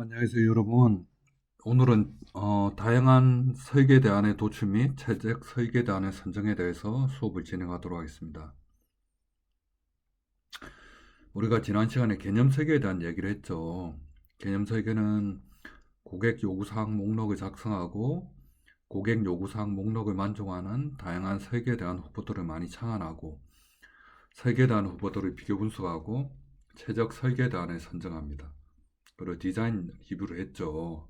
안녕하세요, 여러분. 오늘은 다양한 설계 대안의 도출 및 최적 설계 대안의 선정에 대해서 수업을 진행하도록 하겠습니다. 우리가 지난 시간에 개념 설계에 대한 얘기를 했죠. 개념 설계는 고객 요구사항 목록을 작성하고 고객 요구사항 목록을 만족하는 다양한 설계에 대한 후보들을 많이 창안하고 설계에 대한 후보들을 비교 분석하고 최적 설계 대안을 선정합니다. 그리고 디자인 리뷰를 했죠.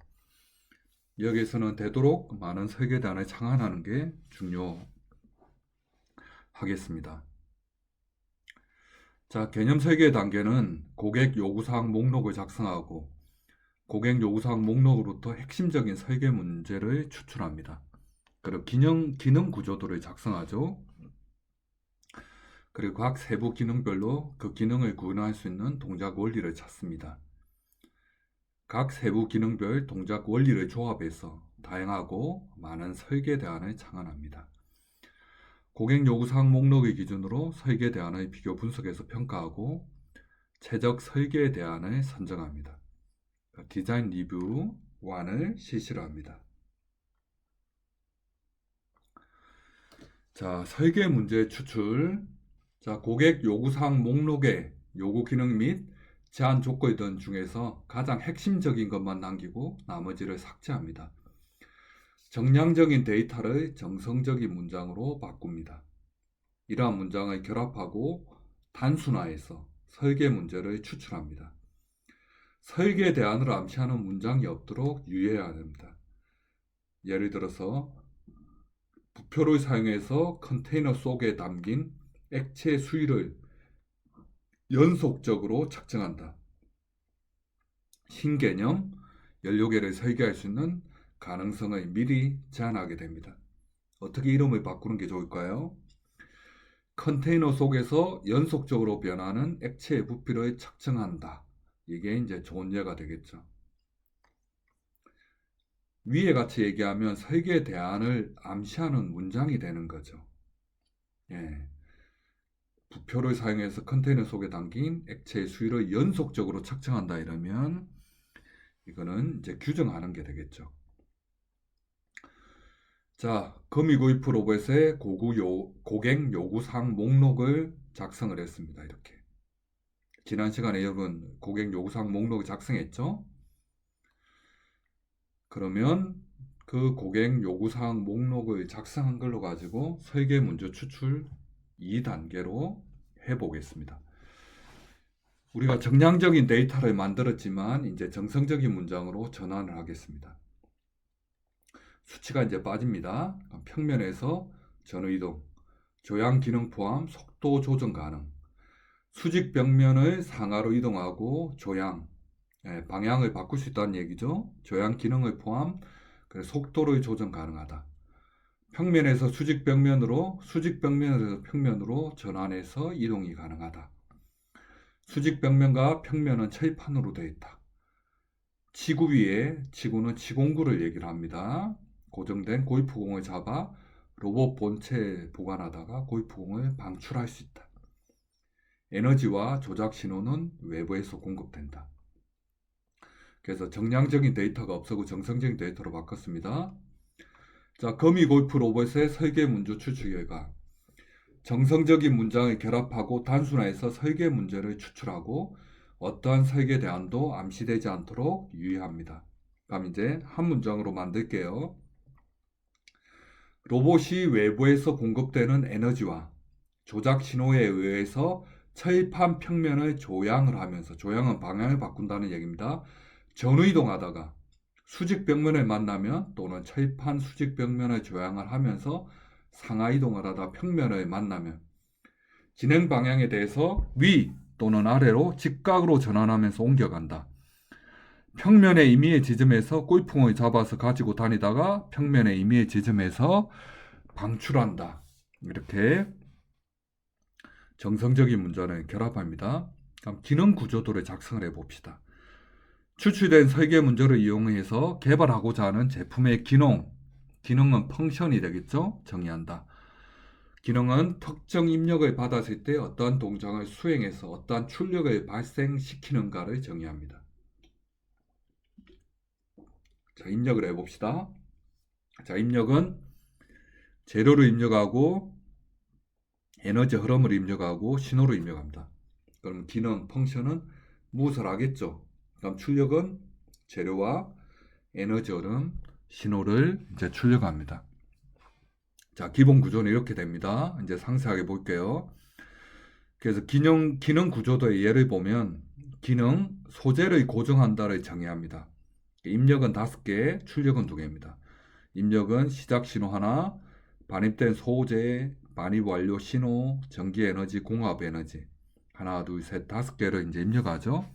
여기에서는 되도록 많은 설계 대안을 창안하는 게 중요하겠습니다. 자, 개념 설계 단계는 고객 요구사항 목록을 작성하고 고객 요구사항 목록으로부터 핵심적인 설계 문제를 추출합니다. 그리고 기능 구조도를 작성하죠. 그리고 각 세부 기능별로 그 기능을 구현할 수 있는 동작 원리를 찾습니다. 각 세부 기능별 동작 원리를 조합해서 다양하고 많은 설계 대안을 창안합니다. 고객 요구사항 목록의 기준으로 설계 대안의 비교 분석해서 평가하고 최적 설계 대안을 선정합니다. 디자인 리뷰 1을 실시를 합니다. 자, 설계 문제 추출. 자, 고객 요구사항 목록의 요구 기능 및 제한 조건 등 중에서 가장 핵심적인 것만 남기고 나머지를 삭제합니다. 정량적인 데이터를 정성적인 문장으로 바꿉니다. 이러한 문장을 결합하고 단순화해서 설계 문제를 추출합니다. 설계 대안을 암시하는 문장이 없도록 유의해야 합니다. 예를 들어서 부표를 사용해서 컨테이너 속에 담긴 액체 수위를 연속적으로 측정한다. 신개념, 연료계를 설계할 수 있는 가능성을 미리 제한하게 됩니다. 어떻게 이름을 바꾸는 게 좋을까요? 컨테이너 속에서 연속적으로 변하는 액체의 부피를 측정한다. 이게 이제 좋은 예가 되겠죠. 위에 같이 얘기하면 설계 대안을 암시하는 문장이 되는 거죠. 예. 부표를 사용해서 컨테이너 속에 담긴 액체의 수위를 연속적으로 측정한다 이러면 이거는 이제 규정하는 게 되겠죠. 자, 거미구입 로봇의 고객 요구사항 목록을 작성을 했습니다. 이렇게. 지난 시간에 여러분 고객 요구사항 목록을 작성했죠? 그러면 그 고객 요구사항 목록을 작성한 걸로 가지고 설계 문제 추출 2단계로 해보겠습니다. 우리가 정량적인 데이터를 만들었지만 이제 정성적인 문장으로 전환을 하겠습니다. 수치가 이제 빠집니다. 평면에서 전후이동, 조향 기능 포함 속도 조정 가능. 수직 벽면을 상하로 이동하고 조향, 방향을 바꿀 수 있다는 얘기죠. 조향 기능을 포함 속도를 조정 가능하다. 평면에서 수직 벽면으로, 수직 벽면에서 평면으로 전환해서 이동이 가능하다. 수직 벽면과 평면은 철판으로 되어 있다. 지구 위에, 지구는 지공구를 얘기를 합니다. 고정된 골프공을 잡아 로봇 본체에 보관하다가 골프공을 방출할 수 있다. 에너지와 조작 신호는 외부에서 공급된다. 그래서 정량적인 데이터가 없어고 정성적인 데이터로 바꿨습니다. 자, 거미 골프 로봇의 설계 문제 추출 결과 정성적인 문장을 결합하고 단순화해서 설계 문제를 추출하고 어떠한 설계 대안도 암시되지 않도록 유의합니다. 그럼 이제 한 문장으로 만들게요. 로봇이 외부에서 공급되는 에너지와 조작 신호에 의해서 철판 평면을 조향을 하면서, 조향은 방향을 바꾼다는 얘기입니다. 전후이동하다가 수직 벽면을 만나면 또는 철판 수직 벽면을 조향을 하면서 상하이동을 하다 평면을 만나면 진행 방향에 대해서 위 또는 아래로 직각으로 전환하면서 옮겨간다. 평면의 임의의 지점에서 골프공을 잡아서 가지고 다니다가 평면의 임의의 지점에서 방출한다. 이렇게 정성적인 문장을 결합합니다. 그럼 기능 구조도를 작성을 해봅시다. 추출된 설계 문제를 이용해서 개발하고자 하는 제품의 기능은 펑션이 되겠죠? 정의한다. 기능은 특정 입력을 받았을 때 어떠한 동작을 수행해서 어떠한 출력을 발생시키는가를 정의합니다. 자, 입력을 해봅시다. 자, 입력은 재료를 입력하고 에너지 흐름을 입력하고 신호를 입력합니다. 그럼 기능, 펑션은 무엇을 하겠죠? 그럼 출력은 재료와 에너지 흐름, 신호를 이제 출력합니다. 자, 기본 구조는 이렇게 됩니다. 이제 상세하게 볼게요. 그래서 기능 구조도의 예를 보면 기능, 소재를 고정한다를 정의합니다. 입력은 5개, 출력은 2개입니다. 입력은 시작 신호 하나, 반입된 소재, 반입 완료 신호, 전기 에너지, 공합 에너지 하나, 둘, 셋, 5개를 이제 입력하죠.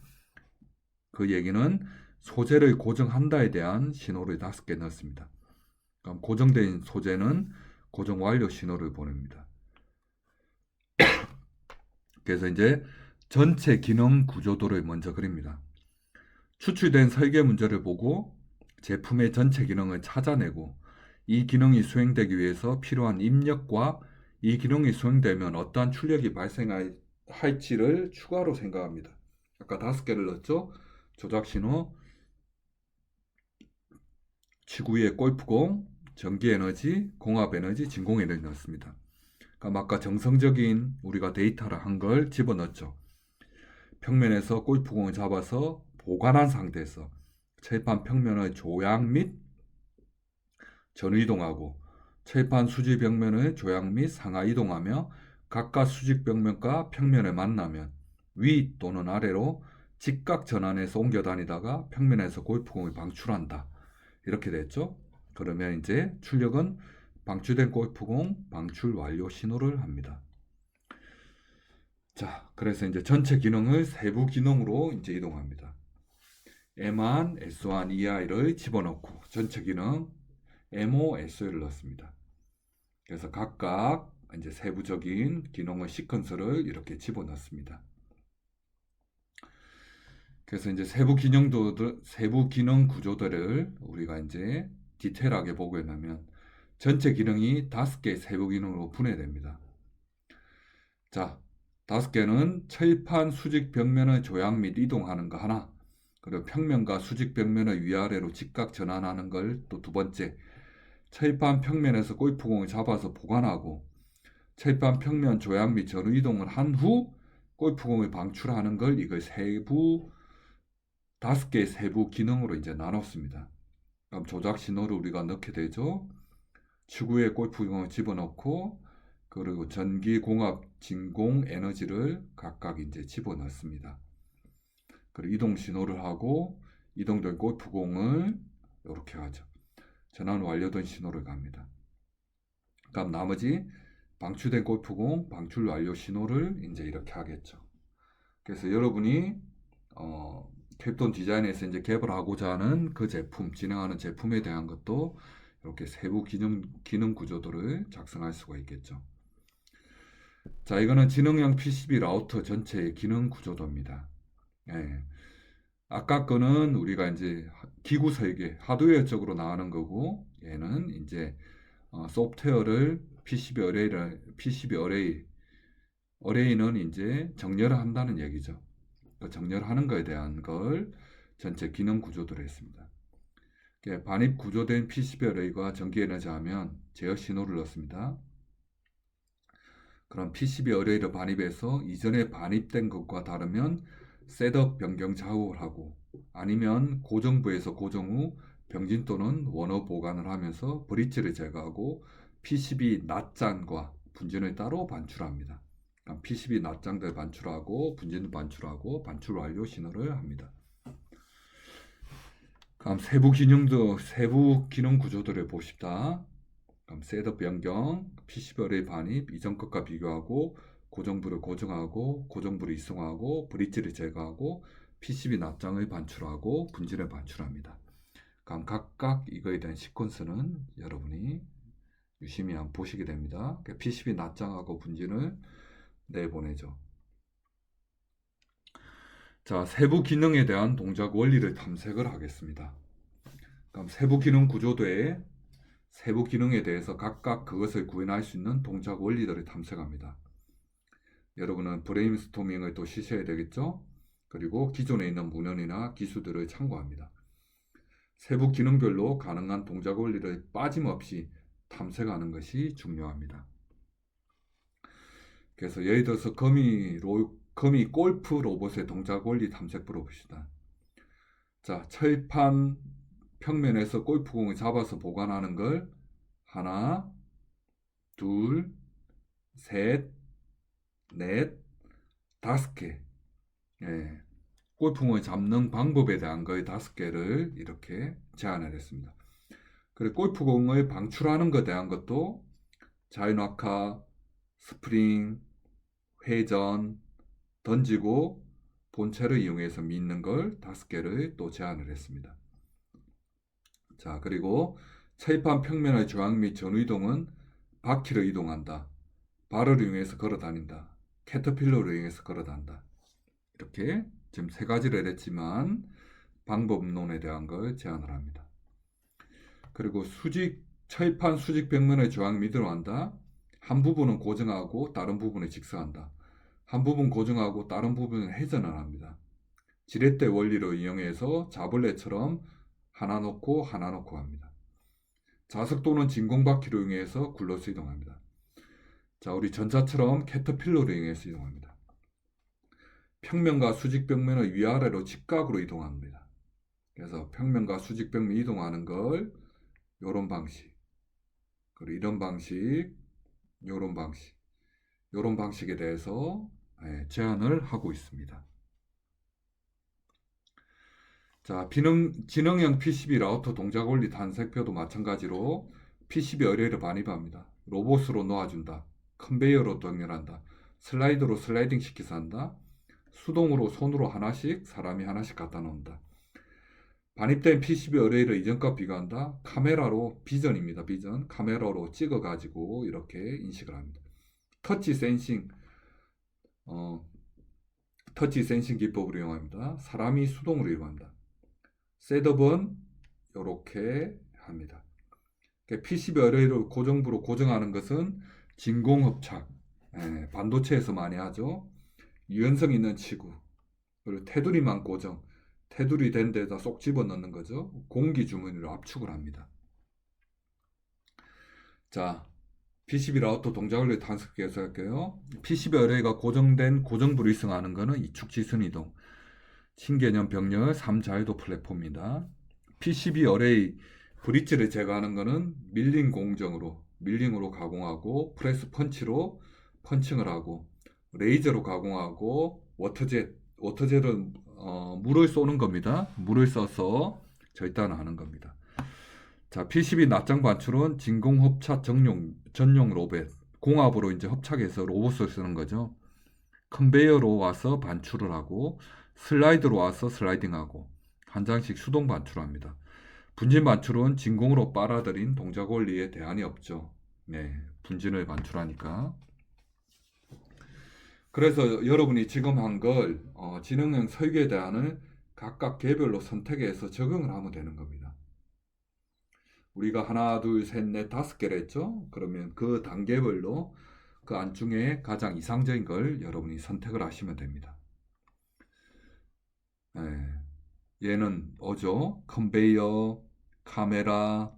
그 얘기는 소재를 고정한다에 대한 신호를 5개 넣습니다. 그럼 고정된 소재는 고정 완료 신호를 보냅니다. 그래서 이제 전체 기능 구조도를 먼저 그립니다. 추출된 설계 문제를 보고 제품의 전체 기능을 찾아내고 이 기능이 수행되기 위해서 필요한 입력과 이 기능이 수행되면 어떠한 출력이 발생할지를 추가로 생각합니다. 아까 5개를 넣었죠? 조작 신호, 지구의 골프공, 전기 에너지, 공합 에너지, 진공 에너지 넣었습니다. 그럼 아까 정성적인 우리가 데이터를 한 걸 집어넣었죠. 평면에서 골프공을 잡아서 보관한 상태에서 철판 평면의 조향 및 전이동하고 철판 수직 벽면의 조향 및 상하 이동하며 각각 수직 벽면과 평면을 만나면 위 또는 아래로 직각 전환해서 옮겨 다니다가 평면에서 골프공을 방출한다. 이렇게 됐죠. 그러면 이제 출력은 방출된 골프공 방출 완료 신호를 합니다. 자, 그래서 이제 전체 기능을 세부 기능으로 이제 이동합니다. M1, S1, EI를 집어넣고 전체 기능 M5, SO를 넣습니다. 그래서 각각 이제 세부적인 기능의 시퀀스를 이렇게 집어넣습니다. 그래서 이제 세부 기능 구조들을 우리가 이제 디테일하게 보게 되면 전체 기능이 5개의 세부 기능으로 분해됩니다. 자, 5개는 철판 수직 벽면의 조향 및 이동하는 거 하나, 그리고 평면과 수직 벽면의 위아래로 직각 전환하는 걸 또 2번째, 철판 평면에서 골프공을 잡아서 보관하고 철판 평면 조향 및 전후 이동을 한 후 골프공을 방출하는 걸 이걸 5개의 세부 기능으로 이제 나눴습니다. 그럼 조작 신호를 우리가 넣게 되죠. 추구에 골프공을 집어넣고 그리고 전기, 공합, 진공, 에너지를 각각 이제 집어넣습니다. 그리고 이동 신호를 하고 이동된 골프공을 이렇게 하죠. 전환 완료된 신호를 갑니다. 그럼 나머지 방출된 골프공 방출 완료 신호를 이제 이렇게 하겠죠. 그래서 여러분이 캡톤 디자인에서 이제 개발하고자 하는 그 제품, 진행하는 제품에 대한 것도 이렇게 세부 기능 구조도를 작성할 수가 있겠죠. 자, 이거는 지능형 PCB 라우터 전체의 기능 구조도입니다. 예. 아까 거는 우리가 이제 기구 설계, 하드웨어적으로 나가는 거고, 얘는 이제 소프트웨어를 PCB 어레이는 이제 정렬을 한다는 얘기죠. 그 정렬하는 거에 대한 걸 전체 기능 구조도로 했습니다. 반입 구조된 PCB 어레이가 전기 에너지 하면 제어 신호를 넣습니다. 그럼 PCB 어레이를 반입해서 이전에 반입된 것과 다르면 셋업 변경 작업을 하고 아니면 고정부에서 고정 후 병진 또는 원어 보관을 하면서 브릿지를 제거하고 PCB 낱장과 분진을 따로 반출합니다. 그럼 PCB 낱장들 반출하고 분진 반출하고 반출 완료 신호를 합니다. 그럼 세부 기능 구조들을 봅시다. 그럼 셋업 변경, PCB 어레이 반입, 이전 것과 비교하고 고정부를 고정하고 고정부를 이송하고 브릿지를 제거하고 PCB 납장을 반출하고 분진을 반출합니다. 그럼 각각 이거에 대한 시퀀스는 여러분이 유심히 한번 보시게 됩니다. PCB 납장하고 분진을 내보내죠. 자, 세부 기능에 대한 동작 원리를 탐색을 하겠습니다. 그럼 세부 기능 구조도에 세부 기능에 대해서 각각 그것을 구현할 수 있는 동작 원리들을 탐색합니다. 여러분은 브레인스토밍을 또 쉬셔야 되겠죠? 그리고 기존에 있는 문헌이나 기술들을 참고합니다. 세부 기능별로 가능한 동작 원리를 빠짐없이 탐색하는 것이 중요합니다. 그래서 예를 들어서 거미 골프 로봇의 동작 원리 탐색부로 봅시다. 자, 철판 평면에서 골프공을 잡아서 보관하는 걸 하나, 둘, 셋, 넷, 5개. 예, 골프공을 잡는 방법에 대한 거의 5개를 이렇게 제안을 했습니다. 그리고 골프공을 방출하는 것에 대한 것도 자유낙하, 스프링, 회전, 던지고 본체를 이용해서 믿는 걸 5개를 또 제안을 했습니다. 자, 그리고 철판 평면의 저항 및 전이동은 바퀴로 이동한다. 발을 이용해서 걸어 다닌다. 캐터필러로 이용해서 걸어 다닌다. 이렇게 지금 3가지를 했지만 방법론에 대한 걸 제안을 합니다. 그리고 철판 수직 벽면의 저항 밑으로 한다. 한 부분은 고정하고 다른 부분을 직사한다. 한 부분 고정하고 다른 부분은 회전을 합니다. 지렛대 원리를 이용해서 자벌레처럼 하나 놓고 하나 놓고 합니다. 자석 또는 진공바퀴로 이용해서 굴러서 이동합니다. 자, 우리 전차처럼 캐터필러로 이용해서 이동합니다. 평면과 수직 벽면을 위아래로 직각으로 이동합니다. 그래서 평면과 수직 벽면 이동하는 걸 이런 방식, 그리고 이런 방식, 이런 방식, 이런 방식에 대해서 제안을 하고 있습니다. 자, 지능형 PCB 라우터 동작 원리 탐색표도 마찬가지로 PCB 어레이를 반입합니다. 로봇으로 놓아준다. 컨베이어로 동일한다. 슬라이드로 슬라이딩 시켜서 한다. 수동으로 손으로 하나씩, 사람이 하나씩 갖다 놓는다. 반입된 PCB 어레이를 이전과 비교한다. 카메라로, 비전입니다. 비전. 카메라로 찍어가지고 이렇게 인식을 합니다. 터치 센싱 기법을 이용합니다. 사람이 수동으로 이용합니다. 셋업은 이렇게 합니다. PCB 어레이를 고정부로 고정하는 것은 진공흡착, 반도체에서 많이 하죠. 유연성 있는 치구, 그리고 테두리만 고정, 테두리 된 데다 쏙 집어넣는 거죠. 공기 주머니로 압축을 합니다. 자, PCB 라우터 동작 원리 탐색해서 할게요. PCB 어레이가 고정된 고정부로 이승하는 것은 이축 지선 이동, 신개념 병렬 3자유도 플랫폼입니다. PCB 어레이 브릿지를 제거하는 것은 밀링으로 가공하고 프레스 펀치로 펀칭을 하고 레이저로 가공하고 워터젯은 물을 쏘는 겁니다. 물을 써서 절단하는 겁니다. 자, PCB 납작 반출은 진공흡착 전용 로봇, 공합으로 이제 합착해서 로봇을 쓰는 거죠. 컨베이어로 와서 반출을 하고 슬라이드로 와서 슬라이딩하고 한 장씩 수동 반출합니다. 분진 반출은 진공으로 빨아들인 동작 원리에 대안이 없죠. 네, 분진을 반출하니까. 그래서 여러분이 지금 한 걸 지능형 설계 대안을 각각 개별로 선택해서 적용을 하면 되는 겁니다. 우리가 하나, 둘, 셋, 넷, 5개를 했죠. 그러면 그 단계별로 그 안중에 가장 이상적인 걸 여러분이 선택을 하시면 됩니다. 얘는 뭐죠? 컨베이어, 카메라,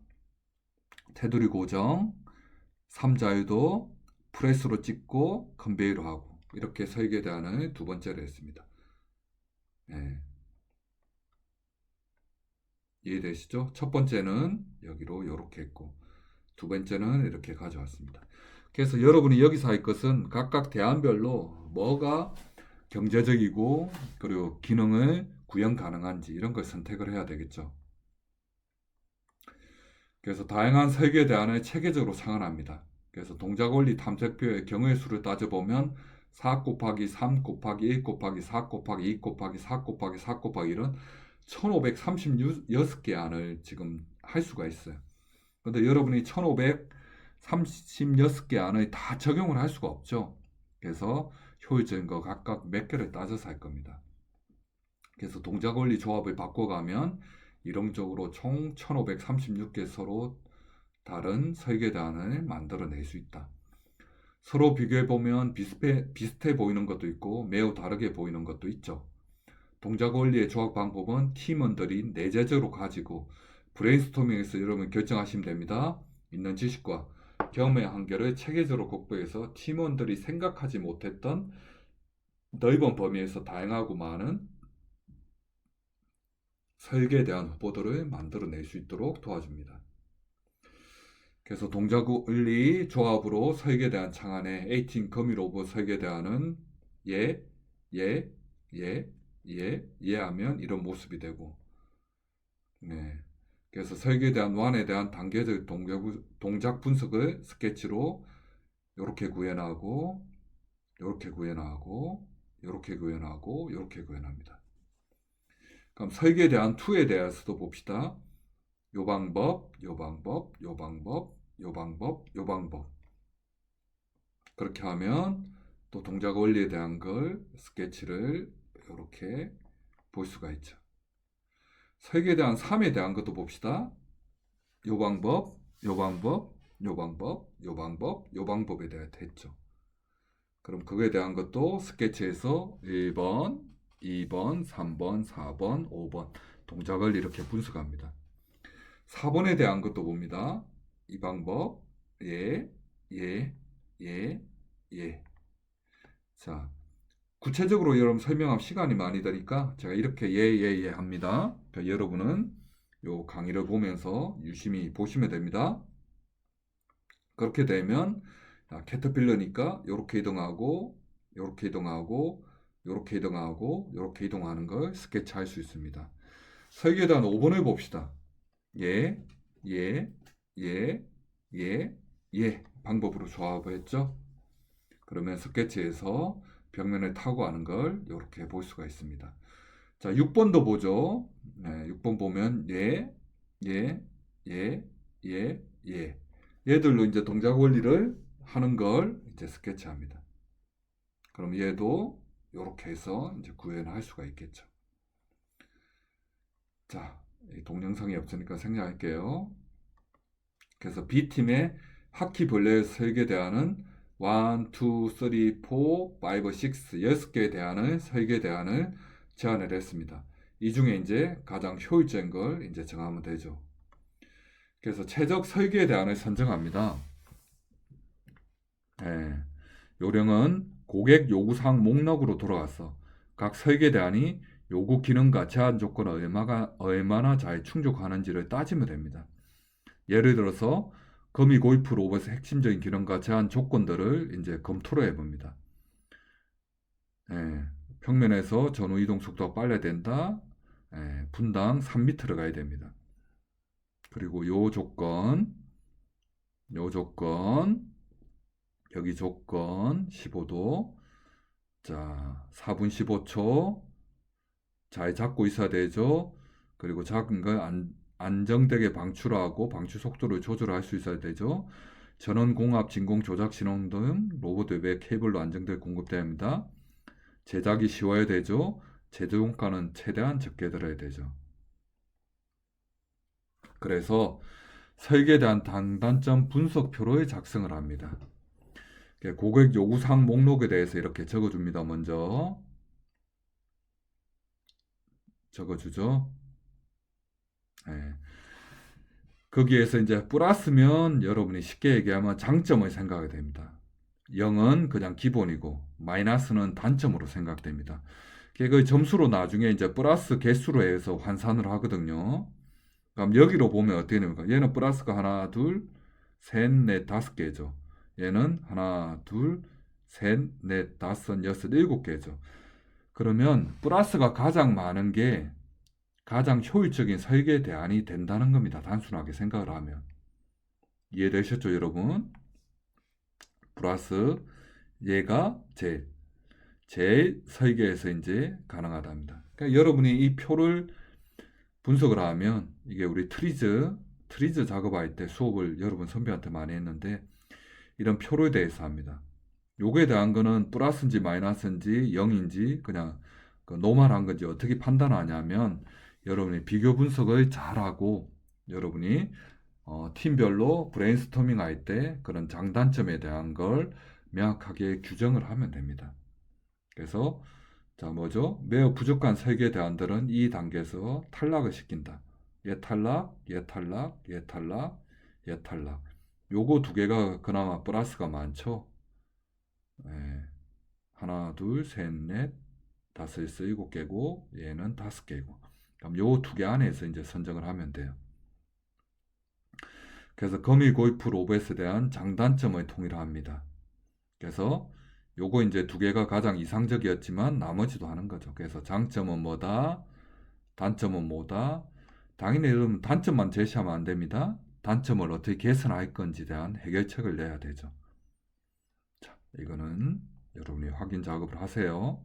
테두리 고정, 3자유도, 프레스로 찍고 컨베이어로 하고 이렇게 설계 대안을 두 번째로 했습니다. 이해되시죠? 첫 번째는 여기로 이렇게 했고 두 번째는 이렇게 가져왔습니다. 그래서 여러분이 여기서 할 것은 각각 대안별로 뭐가 경제적이고 그리고 기능을 구현 가능한지 이런 걸 선택을 해야 되겠죠. 그래서 다양한 설계 대안을 체계적으로 상환합니다. 그래서 동작 원리 탐색표의 경우의 수를 따져보면 4 곱하기 3 곱하기 1 곱하기 4 곱하기 2 곱하기 4 곱하기 4 곱하기 이런 1536개 안을 지금 할 수가 있어요. 그런데 여러분이 1536개 안을 다 적용을 할 수가 없죠. 그래서 효율적인 거 각각 몇 개를 따져서 할 겁니다. 그래서 동작 원리 조합을 바꿔가면 이론적으로 총 1536개 서로 다른 설계 대안을 만들어낼 수 있다. 서로 비교해보면 비슷해 보이는 것도 있고 매우 다르게 보이는 것도 있죠. 동작 원리의 조합 방법은 팀원들이 내재적으로 가지고 브레인스토밍에서 여러분 결정하시면 됩니다. 있는 지식과 경험의 한계를 체계적으로 극복해서 팀원들이 생각하지 못했던 넓은 범위에서 다양하고 많은 설계에 대한 후보들을 만들어낼 수 있도록 도와줍니다. 그래서 동작원리 조합으로 설계에 대한 창안에 18 거미 로봇 설계에 대한은 예, 예, 예, 예, 예 하면 이런 모습이 되고, 네. 그래서 설계에 대한 완에 대한 단계적 동작 분석을 스케치로 이렇게 구현하고, 이렇게 구현하고, 이렇게 구현하고, 이렇게 구현합니다. 그럼 설계에 대한 2에 대해서도 봅시다. 요 방법, 요 방법, 요 방법, 요 방법, 요 방법. 그렇게 하면 또 동작 원리에 대한 걸 스케치를 이렇게 볼 수가 있죠. 설계에 대한 3에 대한 것도 봅시다. 요 방법, 요 방법, 요 방법, 요 방법, 요 방법에 대해 했죠. 그럼 그거에 대한 것도 스케치에서 1번, 2번, 3번, 4번, 5번 동작을 이렇게 분석합니다. 4번에 대한 것도 봅니다. 이 방법, 예, 예, 예, 예. 자, 구체적으로 여러분 설명하면 시간이 많이 드니까 제가 이렇게 예, 예, 예 합니다. 그러니까 여러분은 요 강의를 보면서 유심히 보시면 됩니다. 그렇게 되면 캐터필러니까 이렇게 이동하고, 이렇게 이동하고, 이렇게 이동하고, 이렇게 이동하는 걸 스케치할 수 있습니다. 설계에 대한 5번을 봅시다. 예, 예, 예, 예, 예 방법으로 조합을 했죠. 그러면 스케치에서 벽면을 타고 하는 걸 이렇게 볼 수가 있습니다. 자, 6번도 보죠. 네, 6번 보면 예, 예, 예, 예, 예. 얘들로 이제 동작 원리를 하는 걸 이제 스케치합니다. 그럼 얘도 이렇게 해서 이제 구현할 수가 있겠죠. 자, 동영상이 없으니까 생략할게요. 그래서 B팀의 하키벌레 설계대안은 1, 2, 3, 4, 5, 6, 6개의 대안을 설계 대안을 제안을 했습니다. 이 중에 이제 가장 효율적인 걸 이제 정하면 되죠. 그래서 최적 설계 대안을 선정합니다. 네. 요령은 고객 요구사항 목록으로 돌아가서 각 설계 대안이 요구 기능과 제한 조건을 얼마나 잘 충족하는지를 따지면 됩니다. 예를 들어서 거미 고이프 로봇의 핵심적인 기능과 제한 조건들을 이제 검토를 해봅니다. 평면에서 전후 이동 속도가 빨라야 된다. 분당 3m를 가야 됩니다. 그리고 요 조건, 여기 조건 15도. 자, 4분 15초. 잘 잡고 있어야 되죠. 그리고 작은 걸 안정되게 방출하고 방출 속도를 조절할 수 있어야 되죠. 전원 공합, 진공 조작 신호 등 로봇 외부에 케이블로 안정되게 공급돼야 합니다. 제작이 쉬워야 되죠. 제조용가는 최대한 적게 들어야 되죠. 그래서 설계에 대한 단단점 분석표를 작성을 합니다. 고객 요구사항 목록에 대해서 이렇게 적어줍니다. 먼저 적어주죠. 네. 거기에서 이제 플러스면 여러분이 쉽게 얘기하면 장점을 생각하게 됩니다. 0은 그냥 기본이고 마이너스는 단점으로 생각됩니다. 그 점수로 나중에 이제 플러스 개수로 해서 환산을 하거든요. 그럼 여기로 보면 어떻게 됩니까? 얘는 플러스가 하나, 둘, 셋, 넷, 다섯 개죠. 얘는 하나, 둘, 셋, 넷, 다섯, 여섯, 일곱 개죠. 그러면 플러스가 가장 많은 게 가장 효율적인 설계 대안이 된다는 겁니다. 단순하게 생각을 하면. 이해되셨죠, 여러분? 플러스 얘가 제일 설계에서 이제 가능하답니다. 그러니까 여러분이 이 표를 분석을 하면 이게 우리 트리즈 작업할 때 수업을 여러분 선배한테 많이 했는데 이런 표를 대해서 합니다. 요거에 대한 거는 플러스인지 마이너스인지 0인지 그냥 노멀한 건지 어떻게 판단하냐면 여러분이 비교 분석을 잘하고 여러분이 팀별로 브레인스토밍 할 때 그런 장단점에 대한 걸 명확하게 규정을 하면 됩니다. 그래서 자 뭐죠? 매우 부족한 설계 대안들은 이 단계에서 탈락을 시킨다. 얘 탈락, 얘 탈락, 얘 탈락, 얘 탈락. 요거 두 개가 그나마 플러스가 많죠. 예. 하나, 둘, 셋, 넷, 다섯, 여섯, 일곱 개고 얘는 다섯 개고. 그럼 요 두 개 안에서 이제 선정을 하면 돼요. 그래서 거미 고이프 로봇에 대한 장단점을 통일합니다. 그래서 요거 이제 두 개가 가장 이상적이었지만 나머지도 하는 거죠. 그래서 장점은 뭐다? 단점은 뭐다? 당연히 여러분 단점만 제시하면 안 됩니다. 단점을 어떻게 개선할 건지에 대한 해결책을 내야 되죠. 자, 이거는 여러분이 확인 작업을 하세요.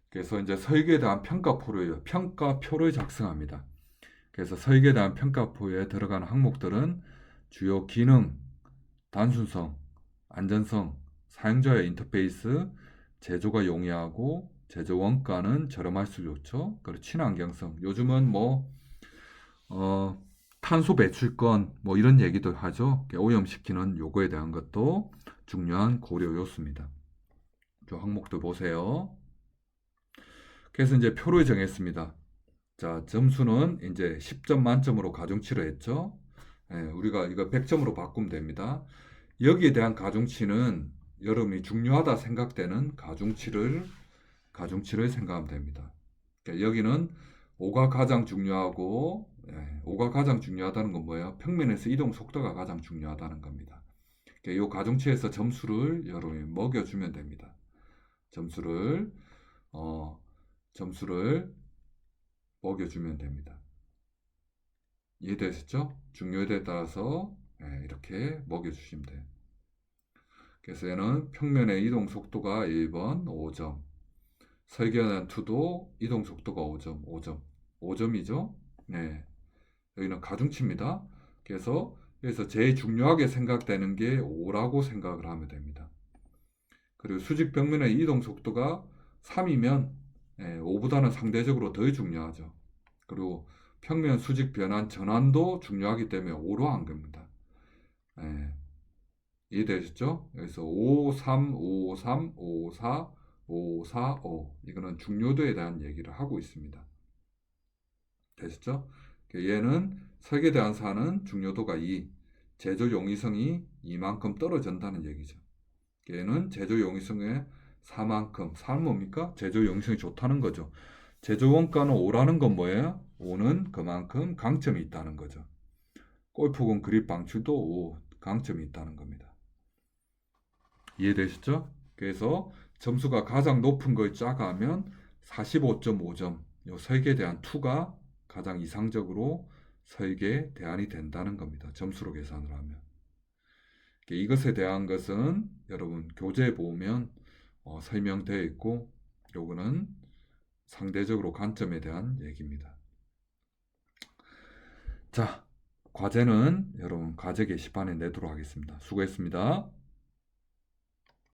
그래서 이제 설계에 대한 평가표를 작성합니다. 그래서 설계에 대한 평가표에 들어가는 항목들은 주요 기능, 단순성, 안전성, 사용자의 인터페이스, 제조가 용이하고 제조 원가는 저렴할 수 좋죠. 그리고 친환경성. 요즘은 탄소 배출권 이런 얘기도 하죠. 오염시키는 요거에 대한 것도 중요한 고려 요소입니다. 요 항목들 보세요. 그래서 이제 표를 정했습니다. 자, 점수는 이제 10점 만점으로 가중치를 했죠. 예, 우리가 이거 100점으로 바꾸면 됩니다. 여기에 대한 가중치는 여러분이 중요하다 생각되는 가중치를 생각하면 됩니다. 그러니까 여기는 5가 가장 중요하고 5가 가장 중요하다는 건 뭐예요? 평면에서 이동 속도가 가장 중요하다는 겁니다. 그러니까 이 가중치에서 점수를 여러분이 먹여주면 됩니다. 점수를 먹여주면 됩니다. 이해되셨죠? 중요도에 따라서 이렇게 먹여주시면 돼요. 그래서 얘는 평면의 이동 속도가 1번 5점, 설계한 2도 이동 속도가 5점, 5점, 5점이죠? 네, 여기는 가중치입니다. 그래서 제일 중요하게 생각되는 게 5라고 생각을 하면 됩니다. 그리고 수직 벽면의 이동 속도가 3이면 5보다는 상대적으로 더 중요하죠. 그리고 평면 수직 변환 전환도 중요하기 때문에 5로 한 겁니다. 이해되셨죠? 여기서 5, 3, 5, 3, 5, 4, 5, 4, 5 이거는 중요도에 대한 얘기를 하고 있습니다. 되셨죠? 얘는 설계 대안사는 중요도가 2, 제조 용이성이 2만큼 떨어진다는 얘기죠. 얘는 제조 용이성의 4만큼, 4는 뭡니까? 제조 용이성이 좋다는 거죠. 제조 원가는 5라는 건 뭐예요? 5는 그만큼 강점이 있다는 거죠. 골프공 그립 방출도 5, 강점이 있다는 겁니다. 이해되셨죠? 그래서 점수가 가장 높은 걸 짜가면 45.5점, 요 설계에 대한 2가 가장 이상적으로 설계 대안이 된다는 겁니다. 점수로 계산을 하면. 이것에 대한 것은 여러분 교재에 보면 설명되어 있고, 요거는 상대적으로 관점에 대한 얘기입니다. 자, 과제는 여러분 과제 게시판에 내도록 하겠습니다. 수고했습니다.